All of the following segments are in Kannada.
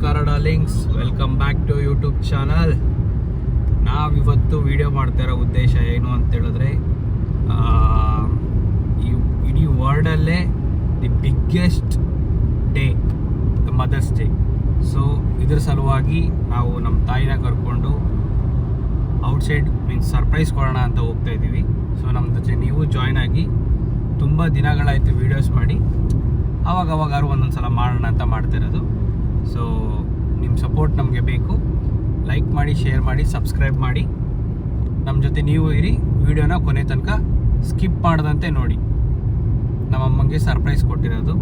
ನಮಸ್ಕಾರ darlings, welcome back to YouTube channel. ನಾವಿವತ್ತು ವಿಡಿಯೋ ಮಾಡ್ತಾ ಇರೋ ಉದ್ದೇಶ ಏನು ಅಂತ ಹೇಳಿದ್ರೆ, ಈ ಇಡೀ ವರ್ಲ್ಡಲ್ಲೇ the biggest day, the mothers day. So ಇದ್ರ ಸಲುವಾಗಿ ನಾವು ನಮ್ಮ ತಾಯಿನ ಕರ್ಕೊಂಡು ಔಟ್ಸೈಡ್ ಮೀನ್ಸ್ ಸರ್ಪ್ರೈಸ್ ಕೊಡೋಣ ಅಂತ ಹೋಗ್ತಾ ಇದ್ದೀವಿ. ಸೊ ನಮ್ಮ ಜೊತೆ ನೀವು ಜಾಯ್ನ್ ಆಗಿ. ತುಂಬ ದಿನಗಳಾಯಿತು ವೀಡಿಯೋಸ್ ಮಾಡಿ, ಅವಾಗವಾಗಾರು ಒಂದೊಂದು ಸಲ ಮಾಡೋಣ ಅಂತ ಮಾಡ್ತಿರೋದು. ಸೊ ನಿಮ್ಮ ಸಪೋರ್ಟ್ ನಮಗೆ ಬೇಕು. ಲೈಕ್ ಮಾಡಿ, ಶೇರ್ ಮಾಡಿ, ಸಬ್ಸ್ಕ್ರೈಬ್ ಮಾಡಿ. ನಮ್ಮ ಜೊತೆ ನೀವು ಇರಿ. ವಿಡಿಯೋನ ಕೊನೆ ತನಕ ಸ್ಕಿಪ್ ಮಾಡದಂತೆ ನೋಡಿ. ನಮ್ಮಮ್ಮಂಗೆ ಸರ್ಪ್ರೈಸ್ ಕೊಟ್ಟಿರೋದು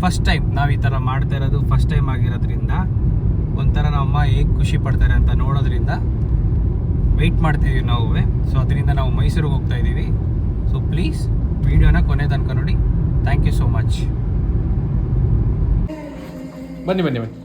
ಫಸ್ಟ್ ಟೈಮ್. ನಾವು ಈ ಥರ ಮಾಡ್ತಾ ಇರೋದು ಫಸ್ಟ್ ಟೈಮ್ ಆಗಿರೋದ್ರಿಂದ ಒಂಥರ ನಮ್ಮಮ್ಮ ಹೇಗೆ ಖುಷಿ ಪಡ್ತಾರೆ ಅಂತ ನೋಡೋದ್ರಿಂದ ವೆಯ್ಟ್ ಮಾಡ್ತಾಯಿದ್ದೀವಿ ನಾವು. ಸೊ ಅದರಿಂದ ನಾವು ಮೈಸೂರಿಗೆ ಹೋಗ್ತಾ ಇದ್ದೀವಿ. ಸೊ ಪ್ಲೀಸ್ ವಿಡಿಯೋನ ಕೊನೆ ತನಕ ನೋಡಿ. Thank you so much. ಬನ್ನಿ ಬನ್ನಿ ಬನ್ನಿ.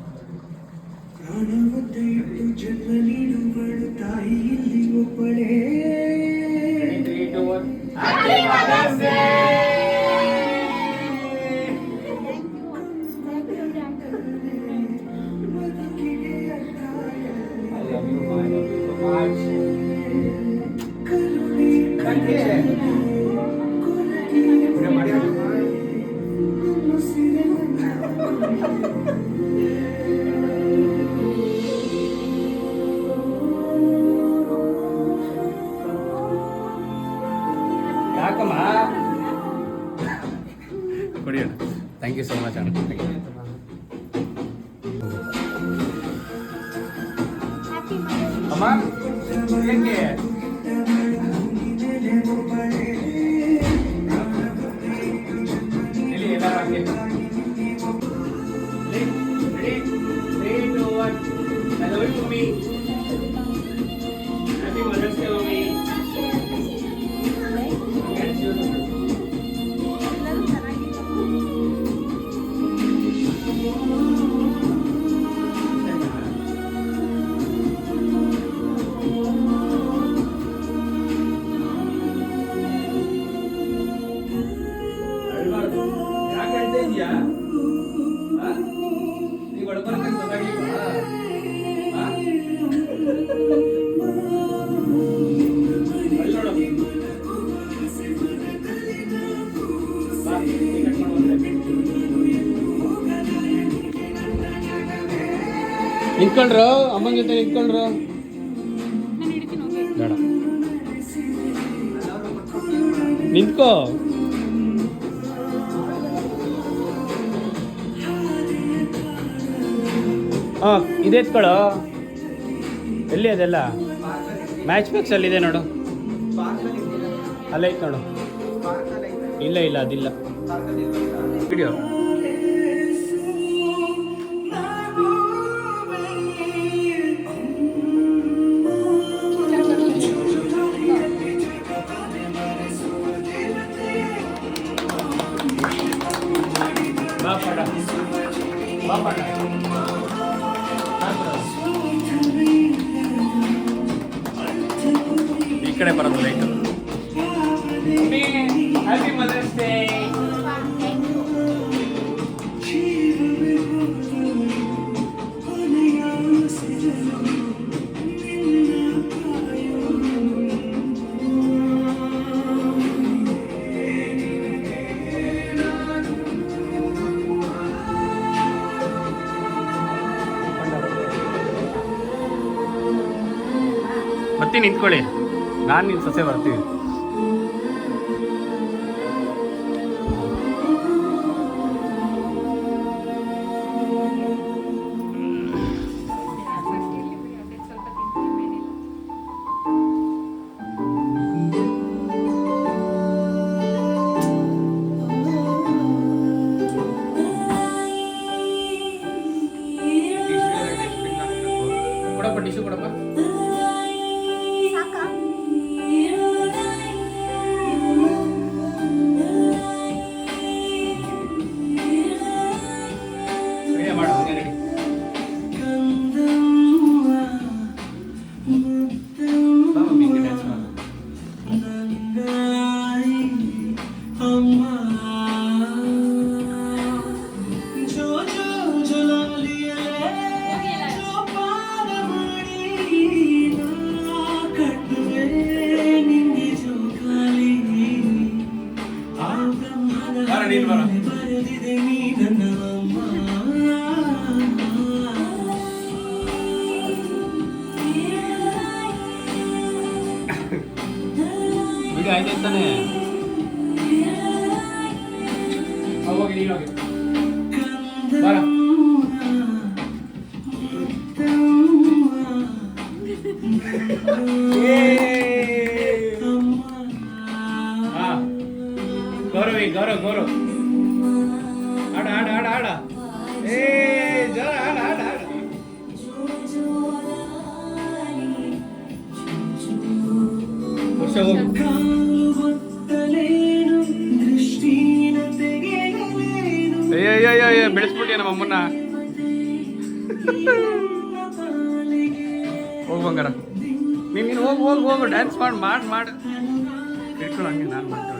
ಯಾಕಮ್ಮ ಕೊಡಿ ಅಣ್ಣ. ಥ್ಯಾಂಕ್ ಯು ಸೋ ಮಚ್ ಅಣ್ಣ. ಅಮ್ಮ ಹೇಗೆ ಇಲ್ಲಿ ಎಲ್ಲ ಹಾಕಿ. ನಿಂತ್ಕೊಂಡ್ರು, ಅಮ್ಮನ ಜೊತೆ ನಿಂತ್ಕೊಂಡ್ರು. ಬೇಡ ನಿಂತ್ಕೋ. ಹಾಂ ಇದೆ ಎತ್ಕೊಳ್ಳೋ. ಎಲ್ಲಿ ಅದೆಲ್ಲ ಮ್ಯಾಚ್ ಬಾಕ್ಸ್ ಅಲ್ಲಿದೆ ನೋಡು, ಅಲ್ಲೈತೆ ನೋಡು. ಇಲ್ಲ ಇಲ್ಲ ಅದಿಲ್ಲ ವಿಡಿಯೋ. ಈ ಕಡೆ ಬರೋದು ಲೈಟ್. Happy mother's day. ಬರ್ತೀನಿ, ನಿಂತ್ಕೊಳ್ಳಿ. ನಾನು ನಿನ್ನ ಸೊಸೆ ಬರ್ತೀವಿ. ಕೊಡಪ್ಪ, ಟಿಶ್ಯೂ ಕೊಡಪ್ಪ. ಇದೆ ತಾನೆ. ಹೋಗಿ ನೀನು ಹೋಗಿ ಬರ. ಗೌರವಿ ಗೌರವ್ ಗೌರವ್ ಆಡ ಆಡ ಆಡ ಆಡ ಏ ಜರ ಆಡ ಆಡ ಆಡ. ಅಯ್ಯಯ್ಯಯ್ಯ ಬೆಳೆಸ್ಬಿಟ್ಟಿಯ ನಮ್ಮ ಅಮ್ಮನ್ನ. ಹೋಗು ಬಂಗಾರ, ನೀನು ಹೋಗು ಹೋಗು ಹೋಗು ಡ್ಯಾನ್ಸ್ ಮಾಡಿ ಇಟ್ಕೊಂಡು ಹಂಗೆ ನಾನು ಮಾಡ್ತೇವೆ.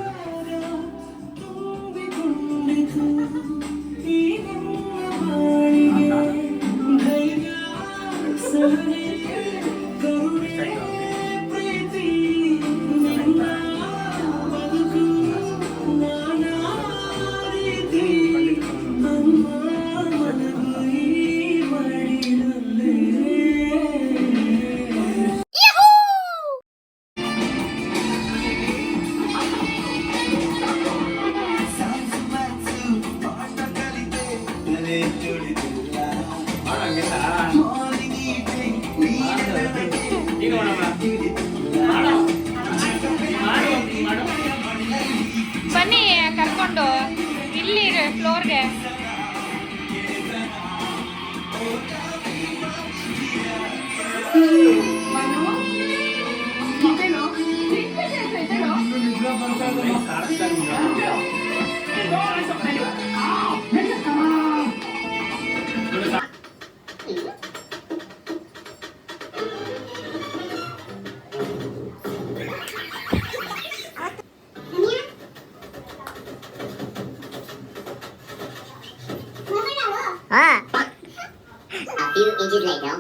ಬನ್ನಿ ಕರ್ಕೊಂಡು ಇಲ್ಲಿ ಫ್ಲೋರ್ಗೆ. A few inches later.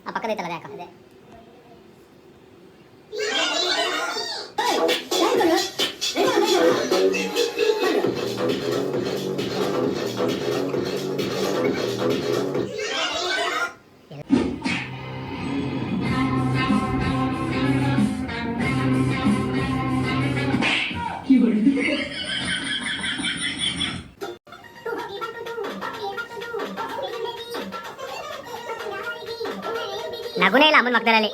ಆ ಪಕ್ಕದೈತಲ್ಲ ಯಾಕ ಅದೇ ನಗುನೇ ಇಲ್ಲ ಅಮ್ಮನ ಮಕ್ಕಳಲ್ಲಿ.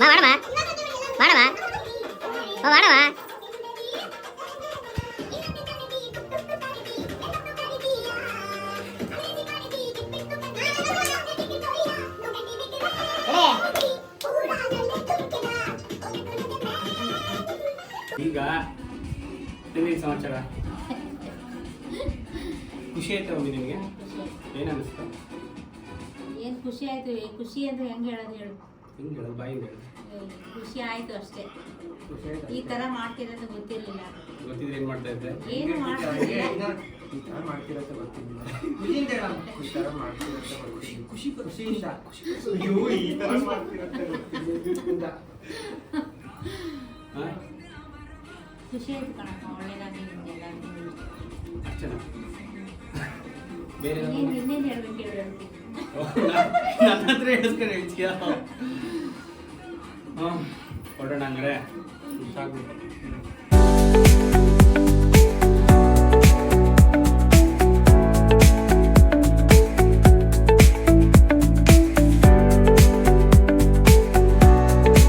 ಮಾಡಮ್ಮ ಮಾಡಮ್ಮ ಮಾಡಮ್ಮ. ಈಗ ನಿನ್ನೇನು ಸಮಾಚಾರ? ಖುಷಿ ಆಯ್ತಾ ಹೋಗಿ ನಿನಗೆ? ಏನು ಅನ್ನಿಸ್ತು? ಏನು ಖುಷಿ ಆಯ್ತು? ಖುಷಿ ಅಂದ್ರೆ ಹೆಂಗೆ ಹೇಳೋದು ಹೇಳು? ಹಿಂಗೆ ಹೇಳೋದು ಬಾಯಿಂದ ಹೇಳು. ಖುಷಿ ಆಯ್ತು ಅಷ್ಟೇ. ಖುಷಿ ಆಯ್ತಾ? ಈ ಥರ ಮಾಡ್ತೀರಂತ ಗೊತ್ತಿರಲಿಲ್ಲ. ಗೊತ್ತಿದ್ರೆ ಏನು ಮಾಡ್ತಾ ಇದ್ದೆ? ಏನು ಮಾಡ್ತಿರ್ಲಿಲ್ಲ. ಈ ಥರ ಮಾಡ್ತಿರೋದು ಗೊತ್ತಿಲ್ಲ. ಖುಷಿ ಖುಷಿಯಿಂದ ಅಯ್ಯೋ ಈ ಥರ ಮಾಡ್ತಿರೋದು ಗೊತ್ತಿಲ್ಲ. ಖುಷಿ ಆಯ್ತು ಕಣಪ್ಪ, ಒಳ್ಳೇದಾಗಿ ನಿಮ್ದೆಲ್ಲ. ಅಷ್ಟೇನ? ಬೇರೆ ಇನ್ನೇನು ಹೇಳ್ಬೇಕು ಹೇಳು? ನನ್ನ ಹತ್ರ ಹೇಳಿಸ್ಕೊಂಡು ಹೇಳ್ತೀಯ? ಹೊರಡೋಣ ಹಂಗಾರೆ ಸಾಕು.